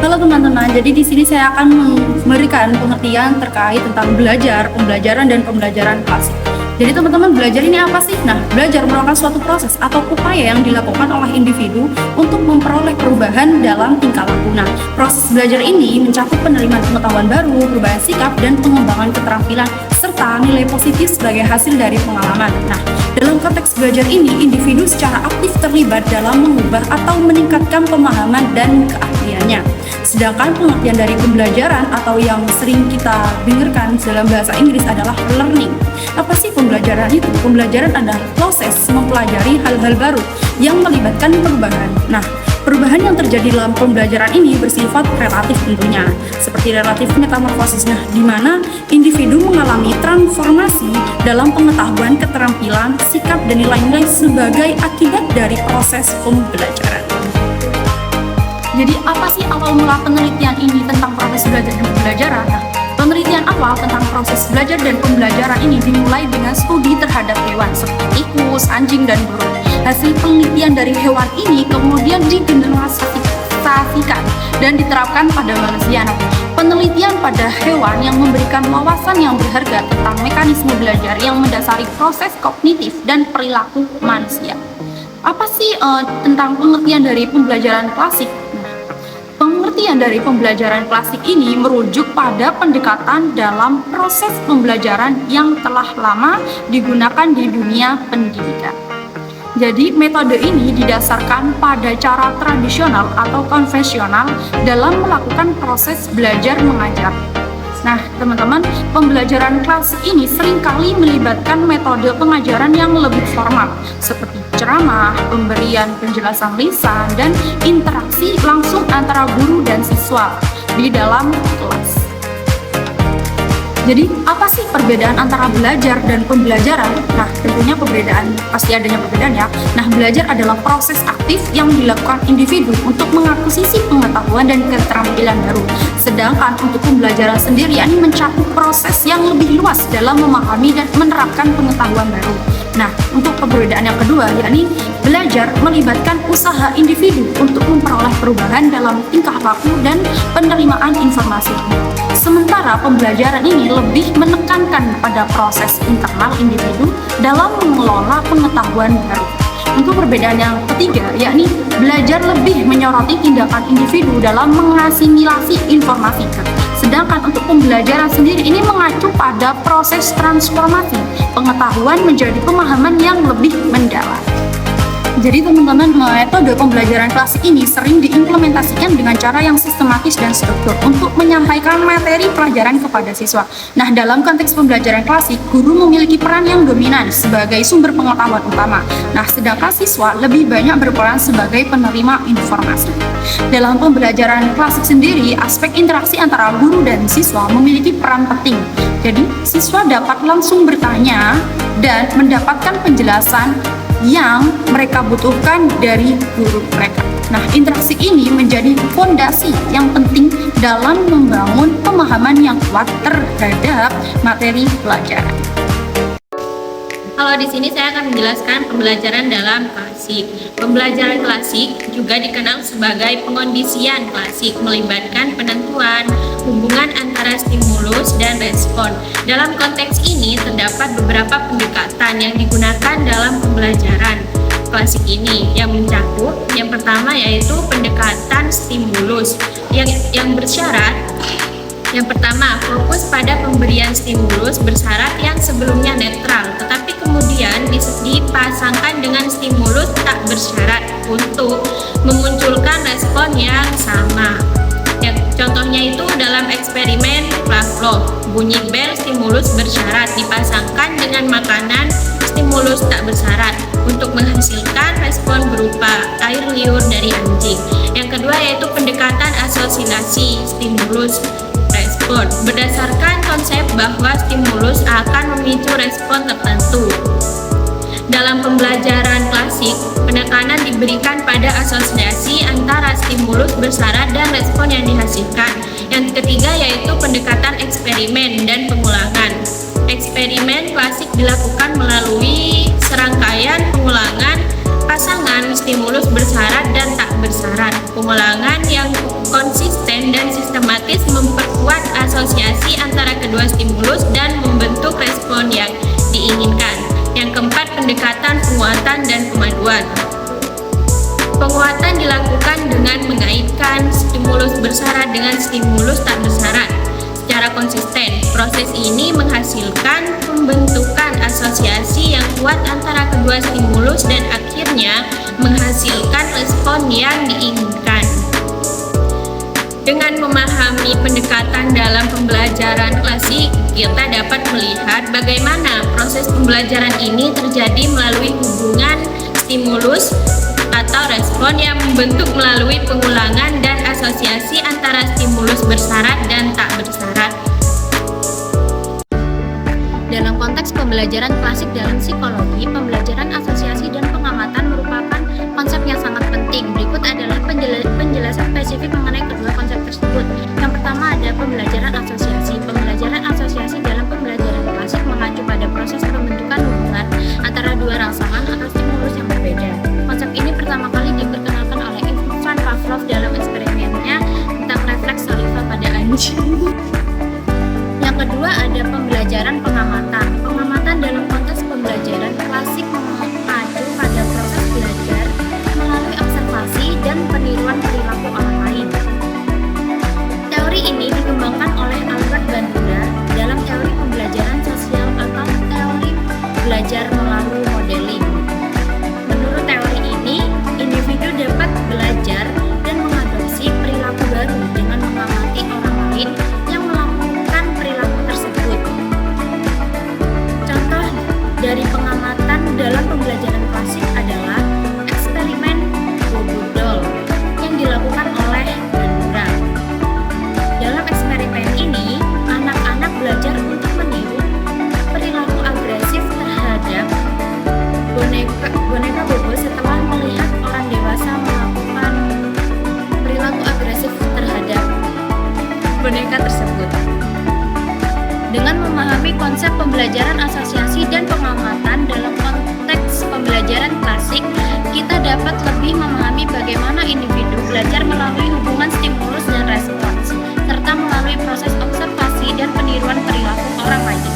Halo teman-teman, jadi di sini saya akan memberikan pengertian terkait tentang belajar, pembelajaran, dan pembelajaran klasik. Jadi teman-teman, belajar ini apa sih? Nah, belajar merupakan suatu proses atau upaya yang dilakukan oleh individu untuk memperoleh perubahan dalam tingkah laku. Nah, proses belajar ini mencakup penerimaan pengetahuan baru, perubahan sikap, dan pengembangan keterampilan, serta nilai positif sebagai hasil dari pengalaman. Nah, dalam konteks belajar ini, individu secara aktif terlibat dalam mengubah atau meningkatkan pemahaman dan keahliannya. Sedangkan pengertian dari pembelajaran atau yang sering kita dengarkan dalam bahasa Inggris adalah learning. Apa sih pembelajaran itu? Pembelajaran adalah proses mempelajari hal-hal baru yang melibatkan perubahan. Nah, perubahan yang terjadi dalam pembelajaran ini bersifat relatif tentunya, seperti relatif metamorfosis, di mana individu mengalami transformasi dalam pengetahuan, keterampilan, sikap, dan nilai-nilai sebagai akibat dari proses pembelajaran. Jadi apa sih awal mula penelitian ini tentang proses belajar dan pembelajaran? Nah, penelitian awal tentang proses belajar dan pembelajaran ini dimulai dengan studi terhadap hewan seperti tikus, anjing, dan burung. Hasil penelitian dari hewan ini kemudian digeneralisasikan dan diterapkan pada manusia. Nah, penelitian pada hewan yang memberikan wawasan yang berharga tentang mekanisme belajar yang mendasari proses kognitif dan perilaku manusia. Apa sih tentang pengertian dari pembelajaran klasik? Pengertian dari pembelajaran klasik ini merujuk pada pendekatan dalam proses pembelajaran yang telah lama digunakan di dunia pendidikan. Jadi metode ini didasarkan pada cara tradisional atau konvensional dalam melakukan proses belajar mengajar. Nah, teman-teman, pembelajaran klasik ini seringkali melibatkan metode pengajaran yang lebih formal, seperti ceramah, pemberian penjelasan lisan, dan interaksi langsung antara guru dan siswa di dalam kelas. Jadi, apa sih perbedaan antara belajar dan pembelajaran? Nah, tentunya pasti adanya perbedaan ya. Nah, belajar adalah proses aktif yang dilakukan individu untuk mengakuisisi pengetahuan dan keterampilan baru. Sedangkan untuk pembelajaran sendiri, ini mencakup proses yang lebih luas dalam memahami dan menerapkan pengetahuan baru. Nah, untuk perbedaan yang kedua, yakni belajar melibatkan usaha individu untuk memperoleh perubahan dalam tingkah laku dan penerimaan informasi. Sementara pembelajaran ini lebih menekankan pada proses internal individu dalam mengelola pengetahuan baru. Untuk perbedaan yang ketiga, yakni belajar lebih menyoroti tindakan individu dalam mengasimilasi informasi. Sedangkan untuk pembelajaran sendiri ini mengacu pada proses transformasi pengetahuan menjadi pemahaman yang lebih mendalam. Jadi teman-teman, metode pembelajaran klasik ini sering diimplementasikan dengan cara yang sistematis dan struktur untuk menyampaikan materi pelajaran kepada siswa. Nah, dalam konteks pembelajaran klasik, guru memiliki peran yang dominan sebagai sumber pengetahuan utama. Nah, sedangkan siswa lebih banyak berperan sebagai penerima informasi. Dalam pembelajaran klasik sendiri, aspek interaksi antara guru dan siswa memiliki peran penting. Jadi, siswa dapat langsung bertanya dan mendapatkan penjelasan yang mereka butuhkan dari guru mereka. Nah, interaksi ini menjadi fondasi yang penting dalam membangun pemahaman yang kuat terhadap materi pelajaran. Kalau di sini saya akan menjelaskan pembelajaran dalam klasik. Pembelajaran klasik juga dikenal sebagai pengondisian klasik, melibatkan penentuan hubungan antara stimulus dan respon. Dalam konteks ini terdapat beberapa pendekatan yang digunakan dalam pembelajaran klasik ini yang mencakup yang pertama yaitu pendekatan stimulus yang bersyarat. Yang pertama, fokus pada pemberian stimulus bersyarat yang sebelumnya netral, tetapi kemudian dipasangkan dengan stimulus tak bersyarat untuk memunculkan respon yang sama. Contohnya itu dalam eksperimen Pavlov, bunyi bel stimulus bersyarat dipasangkan dengan makanan stimulus tak bersyarat untuk menghasilkan respon berupa air liur dari anjing. Yang kedua yaitu pendekatan asosiasi stimulus respon berdasarkan konsep bahwa stimulus akan memicu respon tertentu. Dalam pembelajaran klasik, penekanan diberikan pada asosiasi antara stimulus bersyarat dan respon yang dihasilkan. Yang ketiga yaitu pendekatan eksperimen dan pengulangan. Eksperimen klasik dilakukan melalui serangkaian pengulangan pasangan stimulus bersyarat dan tak bersyarat. Pengulangan yang konsisten otomatis memperkuat asosiasi antara kedua stimulus dan membentuk respon yang diinginkan. Yang keempat, pendekatan penguatan dan kemaduan. Penguatan dilakukan dengan mengaitkan stimulus bersyarat dengan stimulus tak bersyarat secara konsisten. Proses ini menghasilkan pembentukan asosiasi yang kuat antara kedua stimulus dan akhirnya menghasilkan respon yang diinginkan. Dengan memahami pendekatan dalam pembelajaran klasik, kita dapat melihat bagaimana proses pembelajaran ini terjadi melalui hubungan stimulus atau respon yang membentuk melalui pengulangan dan asosiasi antara stimulus bersyarat dan tak bersyarat. Dalam konteks pembelajaran klasik dalam psikologi, pembelajaran asosiasi dan pengamatan merupakan konsep yang sangat penting. Berikut adalah penjelasan spesifik mengenai kedua konsep tersebut. Yang pertama ada pembelajaran asosiasi. Pembelajaran asosiasi dalam pembelajaran klasik mengacu pada proses pembentukan hubungan antara dua rangsangan atau stimulus yang berbeda. Konsep ini pertama kali diperkenalkan oleh Ivan Pavlov dalam eksperimennya tentang refleks saliva pada anjing. Yang kedua ada pembelajaran pengamatan. Pengamatan dalam konteks pembelajaran klasik mengacu pada proses belajar melalui observasi dan peniruan perilaku orang lain. Teori ini dikembangkan oleh Albert Bandura dalam teori pembelajaran sosial atau teori belajar melalui modeling. Menurut teori ini, individu dapat belajar dan mengadopsi perilaku baru dengan mengamati orang lain yang melakukan perilaku tersebut. Contoh dari pengamatan dalam pembelajaran klasik adalah eksperimen Bobo-Doll yang dilakukan oleh Bandura. Dalam eksperimen ini, anak-anak belajar untuk meniru perilaku agresif terhadap boneka Bobo setelah melihat orang dewasa melakukan perilaku agresif terhadap boneka tersebut. Dengan memahami konsep pembelajaran asosiasi dan pengamatan dalam konteks pembelajaran klasik, kita dapat lebih memahami bagaimana individu belajar melalui hubungan stimulus dan respons, serta melalui proses observasi dan peniruan perilaku orang lain.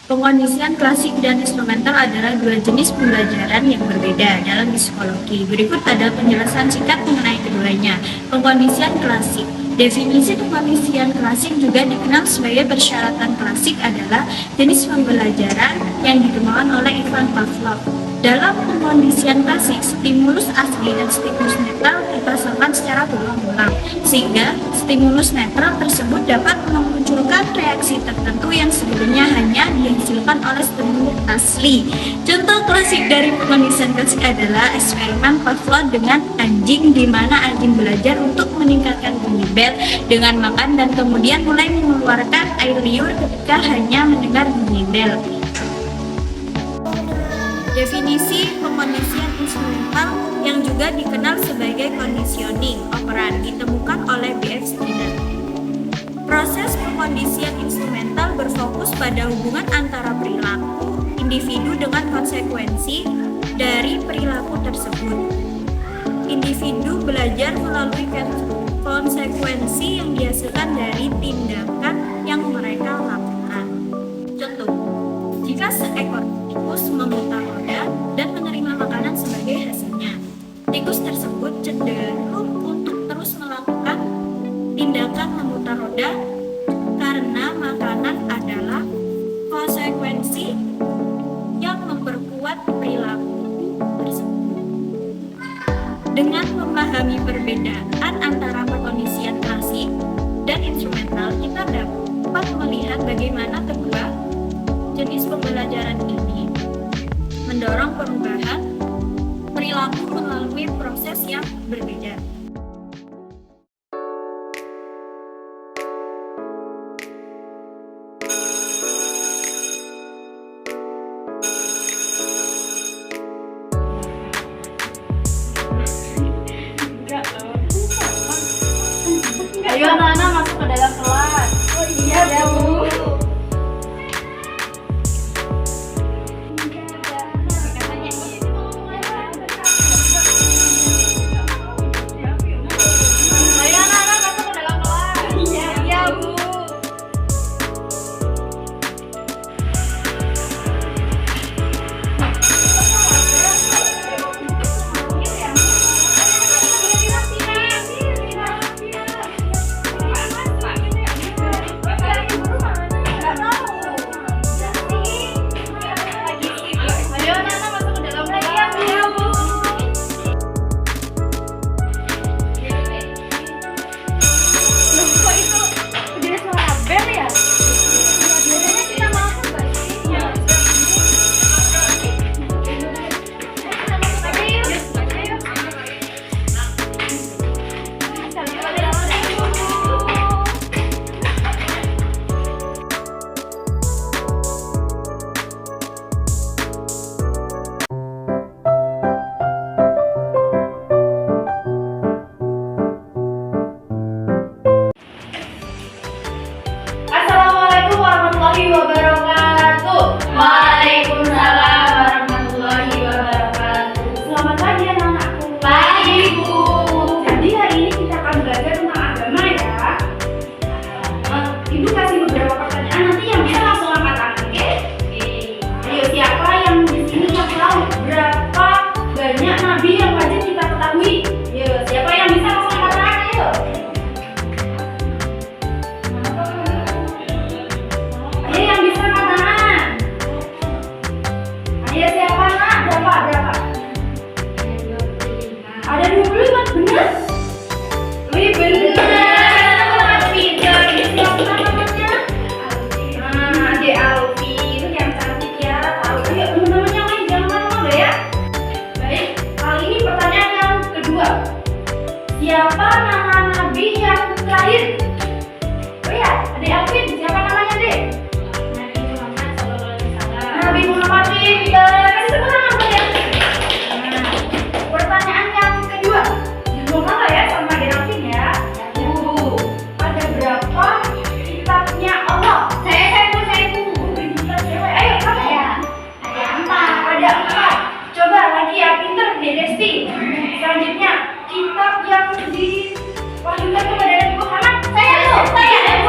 Pengkondisian klasik dan instrumental adalah dua jenis pembelajaran yang berbeda dalam psikologi. Berikut ada penjelasan singkat mengenai keduanya. Pengkondisian klasik. Definisi pengkondisian klasik juga dikenal sebagai persyaratan klasik adalah jenis pembelajaran yang dikembangkan oleh Ivan Pavlov. Dalam pengkondisian klasik, stimulus asli dan stimulus netral dipasangkan secara berulang-ulang, sehingga stimulus netral tersebut dapat memunculkan reaksi tertentu yang sebelumnya hanya dihasilkan oleh stimulus asli. Contoh klasik dari pengkondisian klasik adalah eksperimen Pavlov dengan anjing, di mana anjing belajar untuk meningkatkan bunyi bel dengan makan dan kemudian mulai mengeluarkan air liur ketika hanya mendengar bunyi bel. Definisi pengkondisian instrumental yang juga dikenal sebagai conditioning operant ditemukan oleh B.F. Skinner. Proses pengkondisian instrumental berfokus pada hubungan antara perilaku individu dengan konsekuensi dari perilaku tersebut. Individu belajar melalui konsekuensi yang dihasilkan dari tindakan yang mereka lakukan. Contoh, jika seekor tikus memutar roda dan menerima makanan sebagai hasilnya, tikus tersebut cenderung untuk terus melakukan tindakan memutar roda karena makanan adalah konsekuensi yang memperkuat perilaku tersebut. Dengan memahami perbedaan antara pengkondisian klasik dan instrumental, kita dapat melihat bagaimana kedua jenis pembelajaran ini mendorong perubahan perilaku melalui proses yang berbeda. Ayo anak-anak masuk ke dalam kelas. Oh iya, Bu. Ada 25, benar? Wih, benar. Pintar. Ini siapa namanya? Nah, Ade Alfi. Itu yang cantik ya. Tahu ya teman-teman yang lain jangan malu ya. Baik, kali ini pertanyaan yang kedua. Siapa nama nabi yang terakhir? Oh ya, Ade Alfi, siapa namanya, Dek? Nabi Muhammad SAW. Nabi Muhammad, pintar. Kasih tepuk tangan buat ya. Nah, pertanyaan yang kedua. Ngomong ya sama Ade Alfi ya. Ada berapa kitabnya Allah? Saya kitab cewek. Ayo kamu ya. Ada 4. Ada 4. Coba lagi ya, pinter deh Desti. Selanjutnya kitab yang diwahyukan kepada Nabi Muhammad. Saya.